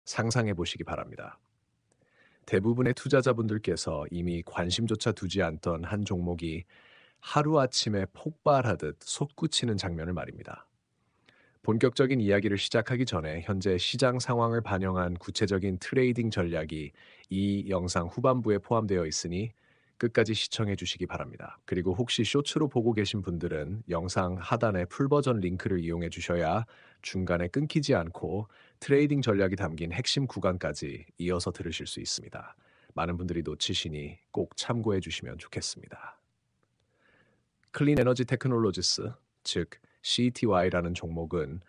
상상해 보시기 바랍니다. 대부분의 투자자분들께서 이미 관심조차 두지 않던 한 종목이 하루아침에 폭발하듯 솟구치는 장면을 말입니다. 본격적인 이야기를 시작하기 전에 현재 시장 상황을 반영한 구체적인 트레이딩 전략이 이 영상 후반부에 포함되어 있으니 끝까지 시청해 주시기 바랍니다. 그리고 혹시 쇼츠로 보고 계신 분들은 영상 하단의 풀버전 링크를 이용해 주셔야 중간에 끊기지 않고 트레이딩 전략이 담긴 핵심 구간까지 이어서 들으실 수 있습니다. 많은 분들이 놓치시니 꼭 참고해 주시면 좋겠습니다. 클린 에너지 테크놀로지스, 즉 CETY라는 종목은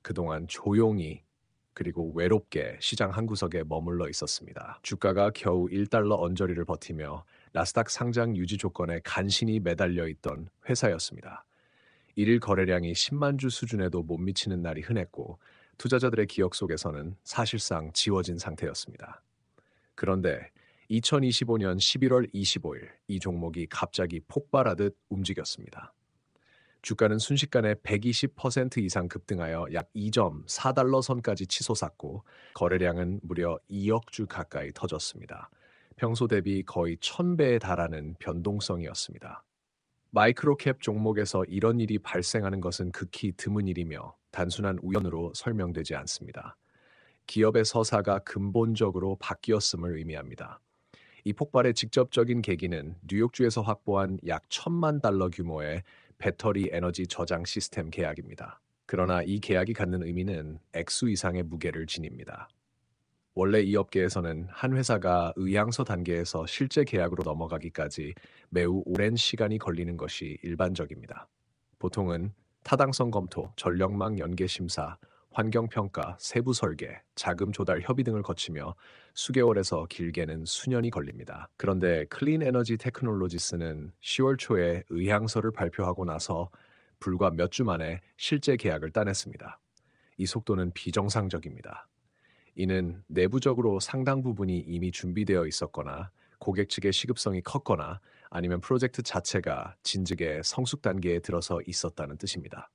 그동안 조용히 그리고 외롭게 시장 한 구석에 머물러 있었습니다. 주가가 겨우 1달러 언저리를 버티며 나스닥 상장 유지 조건에 간신히 매달려 있던 회사였습니다. 일일 거래량이 10만 주 수준에도 못 미치는 날이 흔했고 투자자들의 기억 속에서는 사실상 지워진 상태였습니다. 그런데 2025년 11월 25일 이 종목이 갑자기 폭발하듯 움직였습니다. 주가는 순식간에 120% 이상 급등하여 약 2.4달러 선까지 치솟았고 거래량은 무려 2억 주 가까이 터졌습니다. 평소 대비 거의 1000배에 달하는 변동성이었습니다. 마이크로캡 종목에서 이런 일이 발생하는 것은 극히 드문 일이며 단순한 우연으로 설명되지 않습니다. 기업의 서사가 근본적으로 바뀌었음을 의미합니다. 이 폭발의 직접적인 계기는 뉴욕주에서 확보한 약 1000만 달러 규모의 배터리 에너지 저장 시스템 계약입니다. 그러나 이 계약이 갖는 의미는 액수 이상의 무게를 지닙니다. 원래 이 업계에서는 한 회사가 의향서 단계에서 실제 계약으로 넘어가기까지 매우 오랜 시간이 걸리는 것이 일반적입니다. 보통은 타당성 검토, 전력망 연계 심사, 환경평가, 세부 설계, 자금 조달 협의 등을 거치며 수개월에서 길게는 수년이 걸립니다. 그런데 클린 에너지 테크놀로지스는 10월 초에 의향서를 발표하고 나서 불과 몇 주 만에 실제 계약을 따냈습니다. 이 속도는 비정상적입니다. 이는 내부적으로 상당 부분이 이미 준비되어 있었거나 고객 측의 시급성이 컸거나 아니면 프로젝트 자체가 진즉의 성숙 단계에 들어서 있었다는 뜻입니다.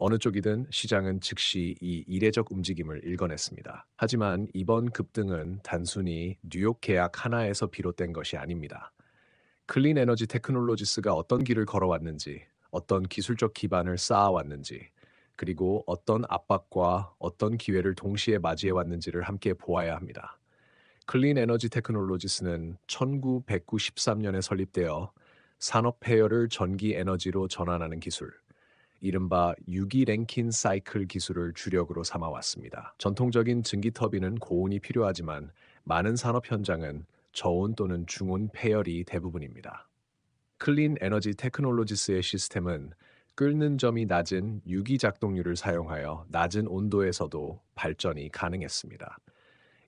어느 쪽이든 시장은 즉시 이 이례적 움직임을 읽어냈습니다. 하지만 이번 급등은 단순히 뉴욕 계약 하나에서 비롯된 것이 아닙니다. 클린 에너지 테크놀로지스가 어떤 길을 걸어왔는지, 어떤 기술적 기반을 쌓아왔는지, 그리고 어떤 압박과 어떤 기회를 동시에 맞이해왔는지를 함께 보아야 합니다. 클린 에너지 테크놀로지스는 1993년에 설립되어 산업 폐열을 전기 에너지로 전환하는 기술, 이른바 유기랭킨 사이클 기술을 주력으로 삼아왔습니다. 전통적인 증기터빈은 고온이 필요하지만 많은 산업 현장은 저온 또는 중온 폐열이 대부분입니다. 클린 에너지 테크놀로지스의 시스템은 끓는 점이 낮은 유기 작동률을 사용하여 낮은 온도에서도 발전이 가능했습니다.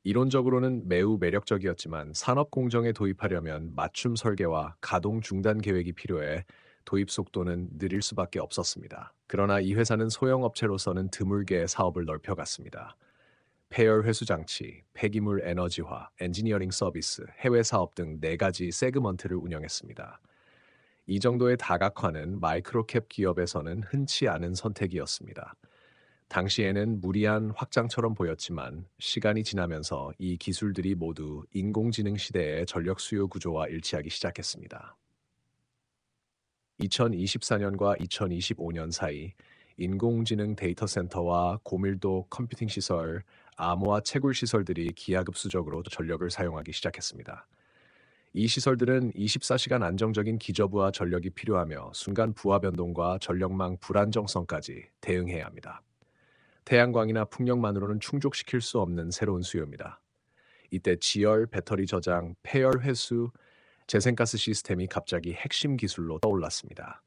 이론적으로는 매우 매력적이었지만 산업 공정에 도입하려면 맞춤 설계와 가동 중단 계획이 필요해 도입 속도는 느릴 수밖에 없었습니다. 그러나 이 회사는 소형업체로서는 드물게 사업을 넓혀갔습니다. 폐열 회수 장치, 폐기물 에너지화, 엔지니어링 서비스, 해외 사업 등 4가지 세그먼트를 운영했습니다. 이 정도의 다각화는 마이크로캡 기업에서는 흔치 않은 선택이었습니다. 당시에는 무리한 확장처럼 보였지만 시간이 지나면서 이 기술들이 모두 인공지능 시대의 전력 수요 구조와 일치하기 시작했습니다. 2024년과 2025년 사이 인공지능 데이터 센터와 고밀도 컴퓨팅 시설, 암호화 채굴 시설들이 기하급수적으로 전력을 사용하기 시작했습니다. 이 시설들은 24시간 안정적인 기저부하 전력이 필요하며 순간 부하 변동과 전력망 불안정성까지 대응해야 합니다. 태양광이나 풍력만으로는 충족시킬 수 없는 새로운 수요입니다. 이때 지열, 배터리 저장, 폐열 회수, 재생가스 시스템이 갑자기 핵심 기술로 떠올랐습니다.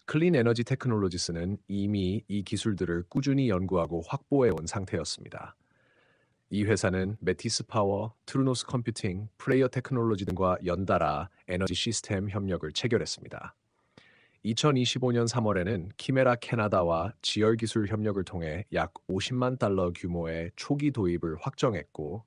클린 에너지 테크놀로지스는 이미 이 기술들을 꾸준히 연구하고 확보해 온 상태였습니다. 이 회사는 메티스 파워, 트루노스 컴퓨팅, 프레이어 테크놀로지 등과 연달아 에너지 시스템 협력을 체결했습니다. 2025년 3월에는 키메라 캐나다와 지열 기술 협력을 통해 약 50만 달러 규모의 초기 도입을 확정했고,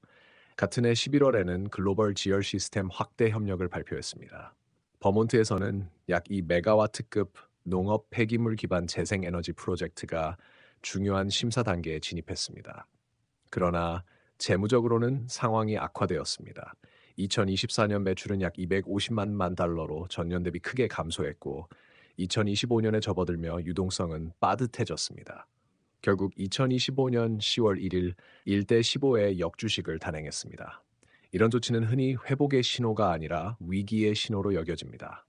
같은 해 11월에는 글로벌 지열 시스템 확대 협력을 발표했습니다. 버몬트에서는 약 2메가와트급 농업 폐기물 기반 재생 에너지 프로젝트가 중요한 심사 단계에 진입했습니다. 그러나 재무적으로는 상황이 악화되었습니다. 2024년 매출은 약 250만 달러로 전년 대비 크게 감소했고 2025년에 접어들며 유동성은 빠듯해졌습니다. 결국 2025년 10월 1일 1대 15의 역주식을 단행했습니다. 이런 조치는 흔히 회복의 신호가 아니라 위기의 신호로 여겨집니다.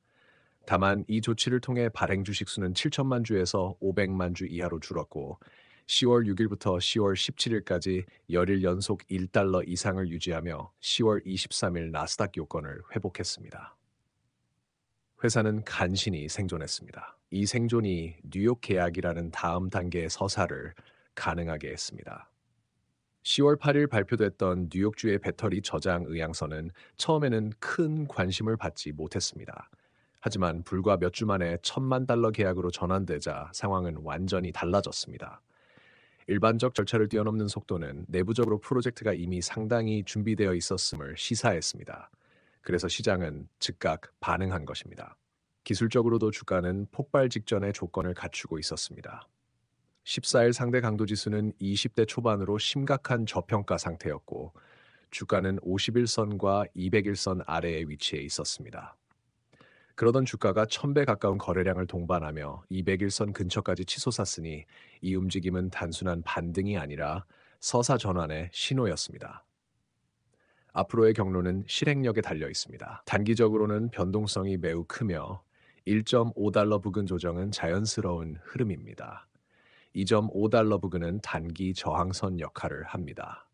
다만 이 조치를 통해 발행 주식 수는 7천만 주에서 500만 주 이하로 줄었고 10월 6일부터 10월 17일까지 열일 연속 1달러 이상을 유지하며 10월 23일 나스닥 요건을 회복했습니다. 회사는 간신히 생존했습니다. 이 생존이 뉴욕 계약이라는 다음 단계의 서사를 가능하게 했습니다. 10월 8일 발표됐던 뉴욕주의 배터리 저장 의향서는 처음에는 큰 관심을 받지 못했습니다. 하지만 불과 몇 주 만에 1,000만 달러 계약으로 전환되자 상황은 완전히 달라졌습니다. 일반적 절차를 뛰어넘는 속도는 내부적으로 프로젝트가 이미 상당히 준비되어 있었음을 시사했습니다. 그래서 시장은 즉각 반응한 것입니다. 기술적으로도 주가는 폭발 직전의 조건을 갖추고 있었습니다. 14일 상대 강도 지수는 20대 초반으로 심각한 저평가 상태였고 주가는 51선과 201선 아래에 위치해 있었습니다. 그러던 주가가 1,000배 가까운 거래량을 동반하며 201선 근처까지 치솟았으니 이 움직임은 단순한 반등이 아니라 서사 전환의 신호였습니다. 앞으로의 경로는 실행력에 달려 있습니다. 단기적으로는 변동성이 매우 크며 1.5달러 부근 조정은 자연스러운 흐름입니다. 2.5달러 부근은 단기 저항선 역할을 합니다.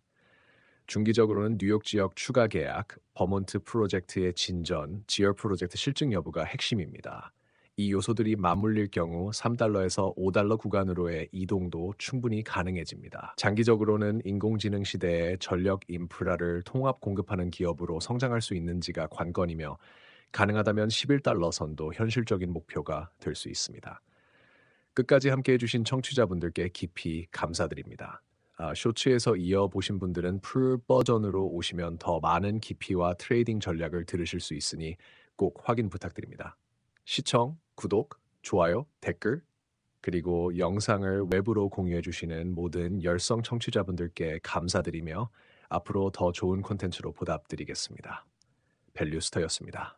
중기적으로는 뉴욕 지역 추가 계약, 버몬트 프로젝트의 진전, 지열 프로젝트 실증 여부가 핵심입니다. 이 요소들이 맞물릴 경우 3달러에서 5달러 구간으로의 이동도 충분히 가능해집니다. 장기적으로는 인공지능 시대에 전력 인프라를 통합 공급하는 기업으로 성장할 수 있는지가 관건이며 가능하다면 11달러 선도 현실적인 목표가 될 수 있습니다. 끝까지 함께 해주신 청취자분들께 깊이 감사드립니다. 쇼츠에서 이어보신 분들은 풀 버전으로 오시면 더 많은 깊이와 트레이딩 전략을 들으실 수 있으니 꼭 확인 부탁드립니다. 시청, 구독, 좋아요, 댓글, 그리고 영상을 외부로 공유해주시는 모든 열성 청취자분들께 감사드리며 앞으로 더 좋은 콘텐츠로 보답드리겠습니다. 밸류스터였습니다.